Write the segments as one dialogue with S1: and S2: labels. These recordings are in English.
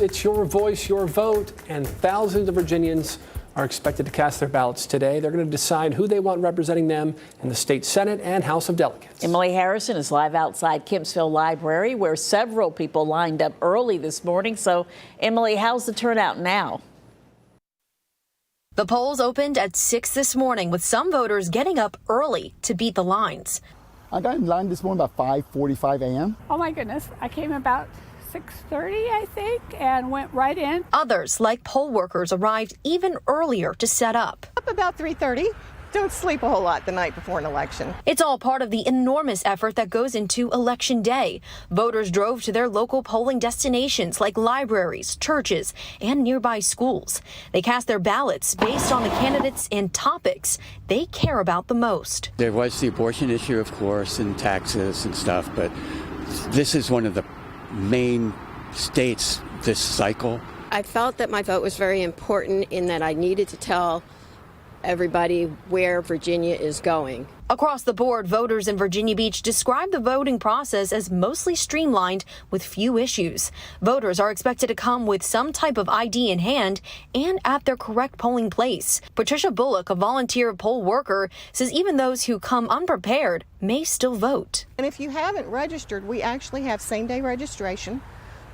S1: it's your voice, your vote, and thousands of Virginians are expected to cast their ballots today. They're going to decide who they want representing them in the state Senate and House of Delegates.
S2: Emily Harrison is live outside Kempsville Library, where several people lined up early this morning. So, Emily, how's the turnout now?
S3: The polls opened at 6 this morning, with some voters getting up early to beat the lines.
S4: I got in line this morning about 5:45 a.m.
S5: Oh my goodness, I came about 6:30, I think, and went right in.
S3: Others, like poll workers, arrived even earlier to set up.
S6: Up about 3:30. Don't sleep a whole lot the night before an election.
S3: It's all part of the enormous effort that goes into Election Day. Voters drove to their local polling destinations like libraries, churches, and nearby schools. They cast their ballots based on the candidates and topics they care about the most.
S7: There was the abortion issue, of course, and taxes and stuff, but this is one of the main states this cycle.
S8: I felt that my vote was very important in that I needed to tell everybody where Virginia is going.
S3: Across the board, voters in Virginia Beach describe the voting process as mostly streamlined with few issues. Voters are expected to come with some type of ID in hand and at their correct polling place. Patricia Bullock, a volunteer poll worker, says even those who come unprepared may still vote.
S6: And if you haven't registered, we actually have same-day registration,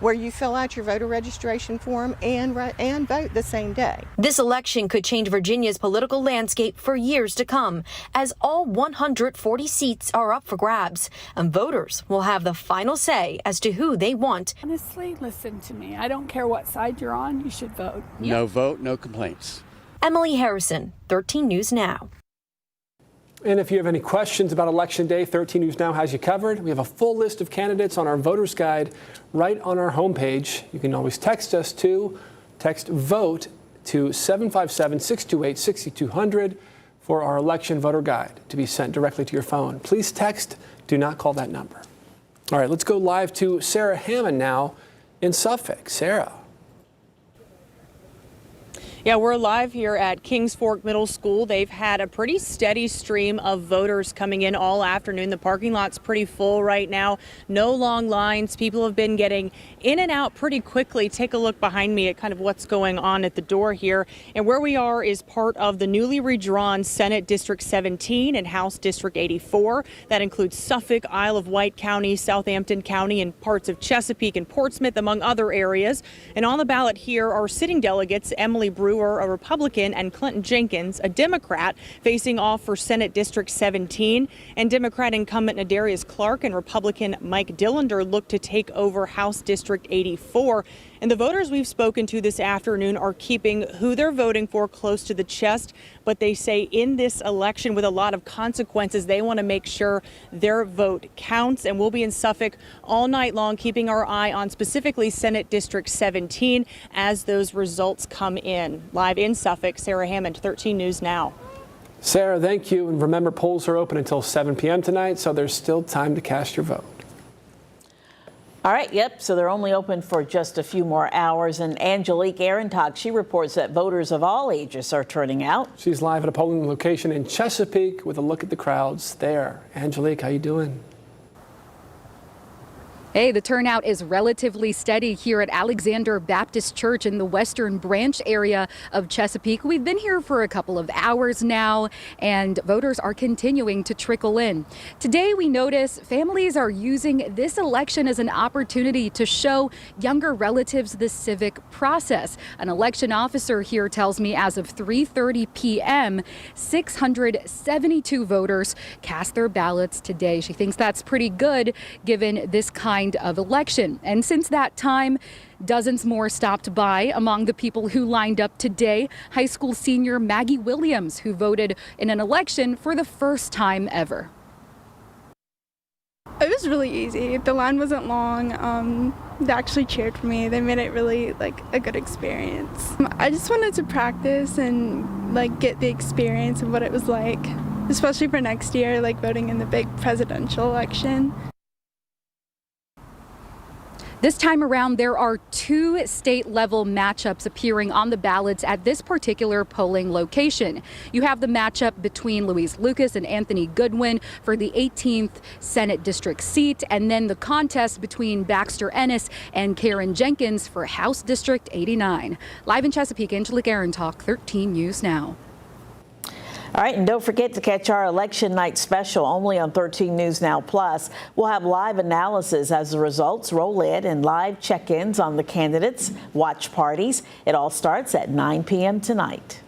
S6: where you fill out your voter registration form and vote the same day.
S3: This election could change Virginia's political landscape for years to come, as all 140 seats are up for grabs, and voters will have the final say as to who they want.
S5: Honestly, listen to me. I don't care what side you're on, you should vote.
S7: No vote, no complaints.
S3: Emily Harrison, 13 News Now.
S1: And if you have any questions about Election Day, 13 News Now has you covered. We have a full list of candidates on our voters guide right on our homepage. You can always text us text VOTE to 757-628-6200 for our election voter guide to be sent directly to your phone. Please text, do not call that number. All right, let's go live to Sarah Hammond now in Suffolk. Sarah.
S9: Yeah, we're live here at Kings Fork Middle School. They've had a pretty steady stream of voters coming in all afternoon. The parking lot's pretty full right now. No long lines. People have been getting in and out pretty quickly. Take a look behind me at kind of what's going on at the door here. And where we are is part of the newly redrawn Senate District 17 and House District 84. That includes Suffolk, Isle-of-Wight-County, Southampton County, and parts of Chesapeake and Portsmouth, among other areas. And on the ballot here are sitting delegates Emily Brewer, a Republican, and Clinton Jenkins, a Democrat, facing off for Senate District 17. And Democrat incumbent Nadarius Clark and Republican Mike Dillander look to take over House District 84. And the voters we've spoken to this afternoon are keeping who they're voting for close to the chest. But they say in this election with a lot of consequences, they want to make sure their vote counts. And we'll be in Suffolk all night long, keeping our eye on specifically Senate District 17 as those results come in. Live in Suffolk, Sarah Hammond, 13 News Now.
S1: Sarah, thank you. And remember, polls are open until 7 p.m. tonight, so there's still time to cast your vote.
S2: All right, yep, so they're only open for just a few more hours. And Angelique Arentog, she reports that voters of all ages are turning out.
S1: She's live at a polling location in Chesapeake with a look at the crowds there. Angelique, how you doing?
S10: Hey, the turnout is relatively steady here at Alexander Baptist Church in the Western Branch area of Chesapeake. We've been here for a couple of hours now, and voters are continuing to trickle in. Today, we notice families are using this election as an opportunity to show younger relatives the civic process. An election officer here tells me as of 3:30 p.m., 672 voters cast their ballots today. She thinks that's pretty good given this kind of election. And since that time, dozens more stopped by. Among the people who lined up today, high school senior Maggie Williams, who voted in an election for the first time ever.
S11: It was really easy. The line wasn't long. They actually cheered for me. They made it really like a good experience. I just wanted to practice and like get the experience of what it was like, especially for next year, like voting in the big presidential election.
S10: This time around, there are 2 state-level matchups appearing on the ballots at this particular polling location. You have the matchup between Louise Lucas and Anthony Goodwin for the 18th Senate District seat, and then the contest between Baxter Ennis and Karen Jenkins for House District 89. Live in Chesapeake, Angelique Aaron Talk 13 News Now.
S2: All right, and don't forget to catch our election night special only on 13 News Now Plus. We'll have live analysis as the results roll in and live check-ins on the candidates, watch parties. It all starts at 9 p.m. tonight.